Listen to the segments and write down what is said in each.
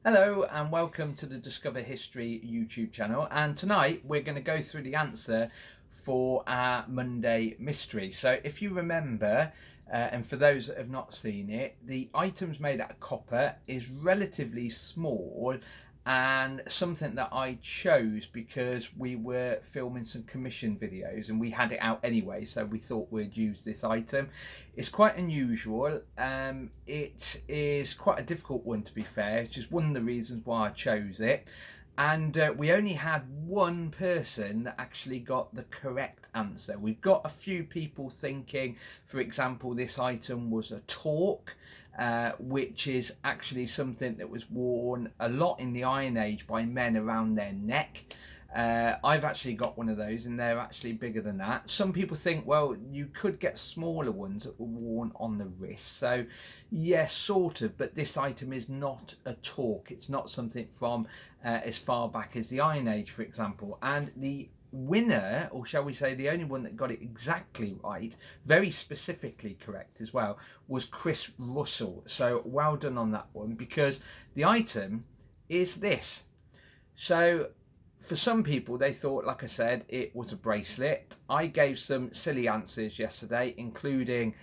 Hello and welcome to the Discover History YouTube channel, and tonight we're going to go through the answer for our Monday mystery. So if you remember, and for those that have not seen it, the items made out of copper is relatively small and something that I chose because we were filming some commission videos and we had it out anyway, so we thought we'd use this item. It's quite unusual. It is quite a difficult one, to be fair, which is one of the reasons why I chose it. And we only had one person that actually got the correct answer. We've got a few people thinking, for example, this item was a torque, which is actually something that was worn a lot in the Iron Age by men around their neck. I've actually got one of those and they're actually bigger than that. Some people think, well, you could get smaller ones that were worn on the wrist. So yes, sort of, but this item is not a torque. It's not something from as far back as the Iron Age, for example. And the winner, or shall we say the only one that got it exactly right, very specifically correct as well, was Chris Russell. So well done on that one, because the item is this. So for some people, they thought, like I said, it was a bracelet. I gave some silly answers yesterday, including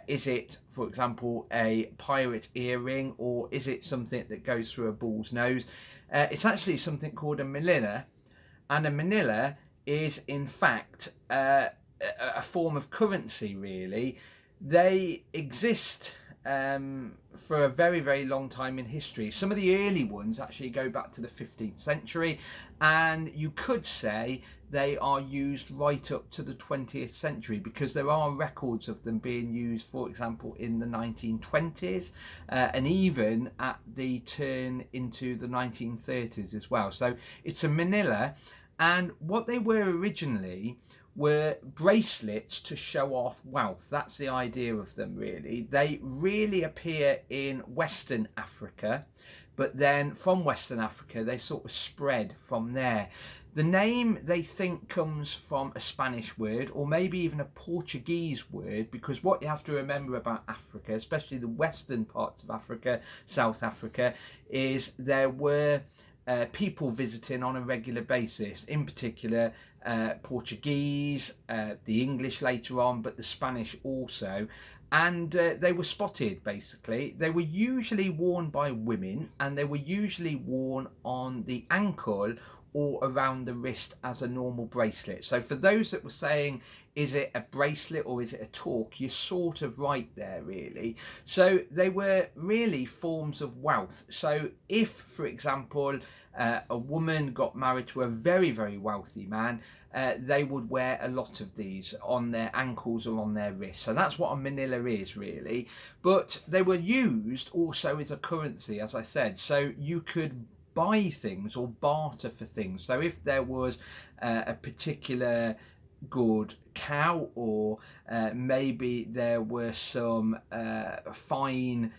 is it, for example, a pirate earring, or is it something that goes through a bull's nose? It's actually something called a manila, and a manila is, in fact, a form of currency, really. They exist for a very, very long time in history. Some of the early ones actually go back to the 15th century, and you could say they are used right up to the 20th century, because there are records of them being used, for example, in the 1920s and even at the turn into the 1930s as well. So it's a manila, and what they were originally were bracelets to show off wealth. That's the idea of them, really. They really appear in Western Africa, but then from Western Africa they sort of spread from there. The name, they think, comes from a Spanish word, or maybe even a Portuguese word, because what you have to remember about Africa, especially the western parts of Africa, South Africa, is there were people visiting on a regular basis, in particular Portuguese, the English later on, but the Spanish also. And they were spotted, basically. They were usually worn by women, and they were usually worn on the ankle or around the wrist as a normal bracelet. So for those that were saying, is it a bracelet or is it a torque, you're sort of right there, really. So they were really forms of wealth. So if, for example, a woman got married to a very, very wealthy man, they would wear a lot of these on their ankles or on their wrists. So that's what a manila is, really. But they were used also as a currency, as I said. So you could buy things or barter for things. So if there was a particular good cow, or maybe there were some fine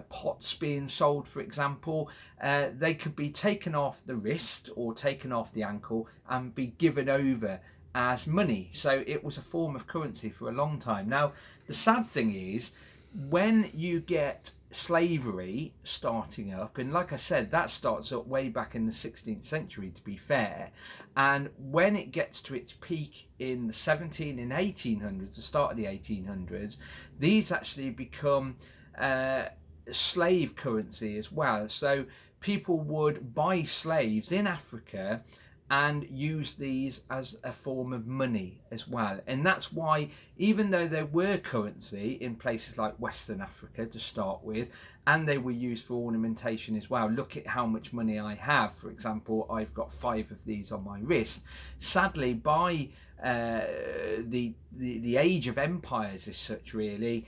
pots being sold, for example, they could be taken off the wrist or taken off the ankle and be given over as money. So it was a form of currency for a long time. Now, the sad thing is, when you get slavery starting up, and like I said, that starts up way back in the 16th century, to be fair, and when it gets to its peak in the 1800s, the start of the 1800s, these actually become slave currency as well. So people would buy slaves in Africa and use these as a form of money as well. And that's why, even though there were currency in places like Western Africa to start with, and they were used for ornamentation as well. Look at how much money I have. For example, I've got 5 of these on my wrist. Sadly, by the age of empires as such, really,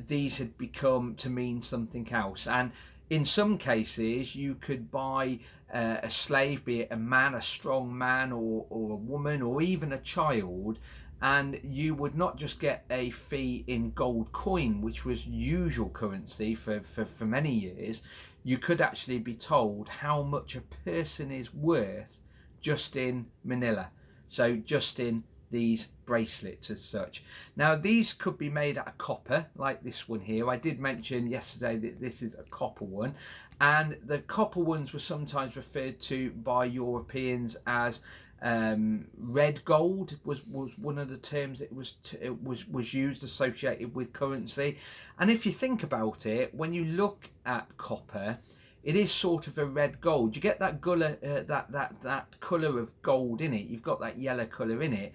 these had become to mean something else. And in some cases, you could buy a slave, be it a man, a strong man, or a woman, or even a child, and you would not just get a fee in gold coin, which was usual currency for many years. You could actually be told how much a person is worth just in Manila. So just in these bracelets as such. Now these could be made out of copper, like this one here. I did mention yesterday that this is a copper one, and the copper ones were sometimes referred to by Europeans as red gold was one of the terms it was used associated with currency. And if you think about it, when you look at copper, it is sort of a red gold. You get that colour, that colour of gold in it. You've got that yellow colour in it,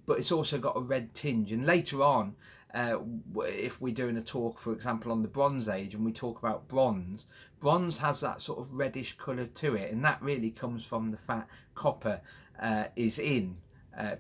but it's also got a red tinge. And later on, if we're doing a talk, for example, on the Bronze Age, and we talk about bronze, bronze has that sort of reddish colour to it, and that really comes from the fact copper is in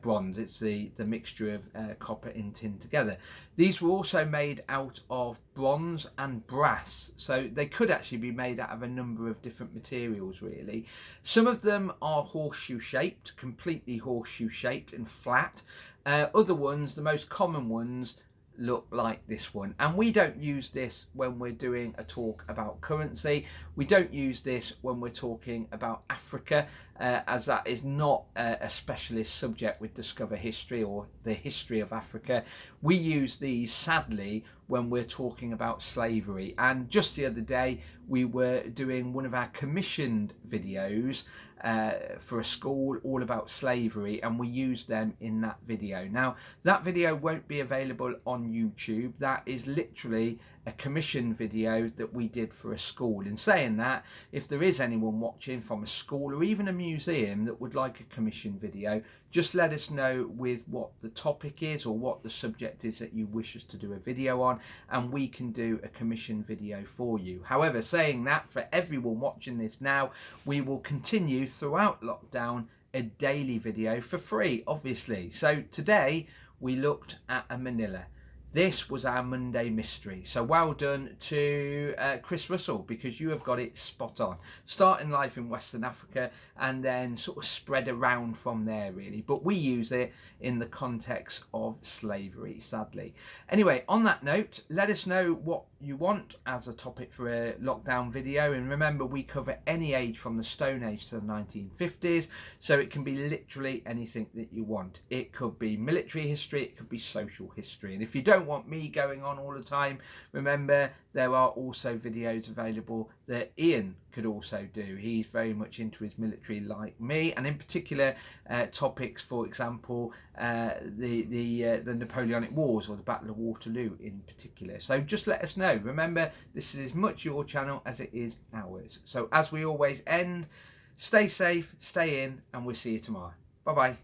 bronze. It's the mixture of copper and tin together. These were also made out of bronze and brass, so they could actually be made out of a number of different materials really. Some of them are horseshoe shaped, completely horseshoe shaped and flat. Other ones, the most common ones, look like this one, and we don't use this when we're doing a talk about currency. We don't use this when we're talking about Africa, as that is not a specialist subject with Discover History or the history of Africa. We use these sadly when we're talking about slavery, and just the other day we were doing one of our commissioned videos for a school all about slavery, and we used them in that video. Now that video won't be available on YouTube. That is literally a commissioned video that we did for a school. In saying that, if there is anyone watching from a school or even a museum that would like a commissioned video, just let us know with what the topic is or what the subject is that you wish us to do a video on, and we can do a commissioned video for you. However, saying that, for everyone watching this now, we will continue throughout lockdown a daily video for free, obviously. So today we looked at a manila. This was our Monday mystery. So well done to Chris Russell, because you have got it spot on. Starting life in Western Africa and then sort of spread around from there really. But we use it in the context of slavery, sadly. Anyway, on that note, let us know what you want as a topic for a lockdown video. And remember, we cover any age from the Stone Age to the 1950s. So it can be literally anything that you want. It could be military history, it could be social history. And if you don't want me going on all the time, remember there are also videos available that Ian could also do. He's very much into his military like me, and in particular topics, for example, the Napoleonic Wars or the Battle of Waterloo in particular. So just let us know. Remember, this is as much your channel as it is ours. So as we always end, stay safe, stay in, and we'll see you tomorrow. Bye bye.